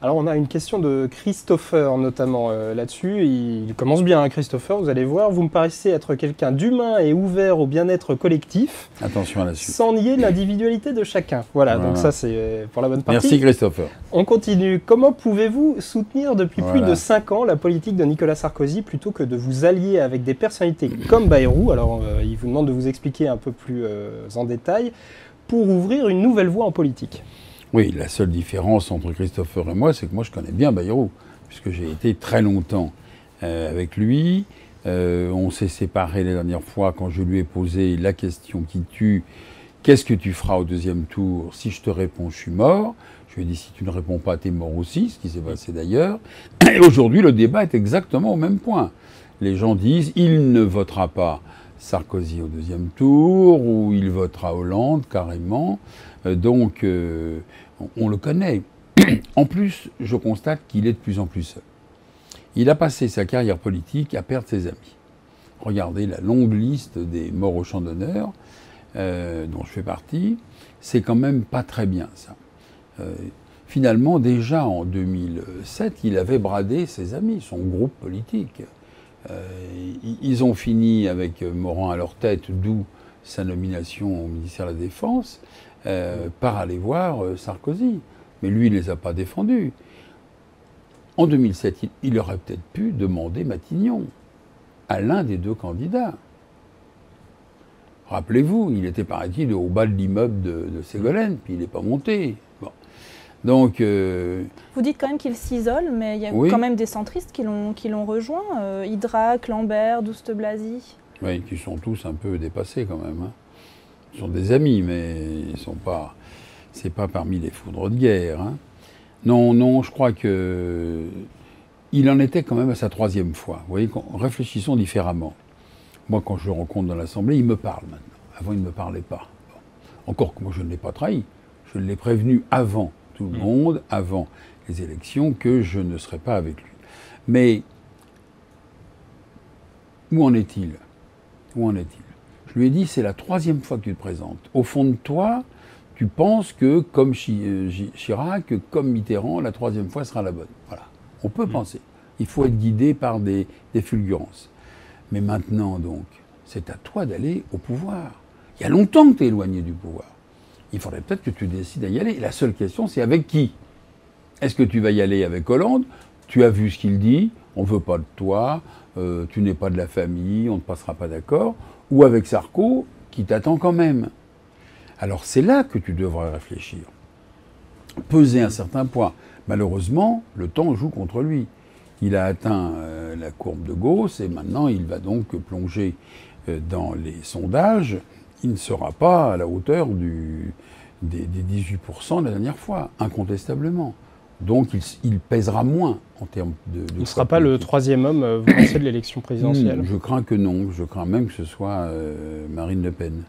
Alors on a une question de Christopher notamment là-dessus. Il commence bien, hein, Christopher, vous allez voir. Vous me paraissez être quelqu'un d'humain et ouvert au bien-être collectif. Attention à la suite. Sans nier l'individualité de chacun. Voilà, donc ça c'est pour la bonne partie. Merci Christopher. On continue. Comment pouvez-vous soutenir depuis plus de 5 ans la politique de Nicolas Sarkozy plutôt que de vous allier avec des personnalités comme Bayrou? Alors il vous demande de vous expliquer un peu plus en détail pour ouvrir une nouvelle voie en politique. Oui, la seule différence entre Christopher et moi, c'est que moi je connais bien Bayrou, puisque j'ai été très longtemps avec lui. On s'est séparés la dernière fois quand je lui ai posé la question qui tue. Qu'est-ce que tu feras au deuxième tour? Si je te réponds, je suis mort. Je lui ai dit, si tu ne réponds pas, t'es mort aussi, ce qui s'est passé d'ailleurs. Et aujourd'hui, le débat est exactement au même point. Les gens disent, il ne votera pas Sarkozy au deuxième tour, ou il votera Hollande carrément. Donc, on le connaît. En plus, je constate qu'il est de plus en plus seul. Il a passé sa carrière politique à perdre ses amis. Regardez la longue liste des morts au champ d'honneur, dont je fais partie. C'est quand même pas très bien, ça. Finalement, déjà en 2007, il avait bradé ses amis, son groupe politique. Ils ont fini avec Morand à leur tête, d'où sa nomination au ministère de la Défense, par aller voir Sarkozy. Mais lui, il ne les a pas défendus. En 2007, il aurait peut-être pu demander Matignon à l'un des deux candidats. Rappelez-vous, il était, paraît-il, au bas de l'immeuble de Ségolène, puis il n'est pas monté. Bon. Donc, vous dites quand même qu'il s'isole, mais il y a quand même des centristes qui l'ont rejoint. Hydrac, Lambert, Douste Blazy. Oui, qui sont tous un peu dépassés quand même. Hein. Ils sont des amis, mais ils sont pas. C'est pas parmi les foudres de guerre. Hein. Non, je crois que il en était quand même à sa troisième fois. Vous voyez, réfléchissons différemment. Moi, quand je le rencontre dans l'Assemblée, il me parle maintenant. Avant, il ne me parlait pas. Bon. Encore que moi, je ne l'ai pas trahi. Je l'ai prévenu avant tout le monde, avant les élections, que je ne serais pas avec lui. Mais où en est-il? Où en est-il? Je lui ai dit, c'est la troisième fois que tu te présentes. Au fond de toi, tu penses que, comme Chirac, comme Mitterrand, la troisième fois sera la bonne. Voilà. On peut penser. Il faut être guidé par des fulgurances. Mais maintenant, donc, c'est à toi d'aller au pouvoir. Il y a longtemps que tu es éloigné du pouvoir. Il faudrait peut-être que tu décides d'y aller. Et la seule question, c'est avec qui? Est-ce que tu vas y aller avec Hollande? Tu as vu ce qu'il dit, on ne veut pas de toi, tu n'es pas de la famille, on ne passera pas d'accord. Ou avec Sarko, qui t'attend quand même. Alors c'est là que tu devrais réfléchir. Peser un certain poids. Malheureusement, le temps joue contre lui. Il a atteint la courbe de Gauss et maintenant il va donc plonger dans les sondages. Il ne sera pas à la hauteur des 18% de la dernière fois, incontestablement. Donc il pèsera moins en termes de il ne sera pas le troisième homme, vous pensez, de l'élection présidentielle? Je crains que non. Je crains même que ce soit Marine Le Pen.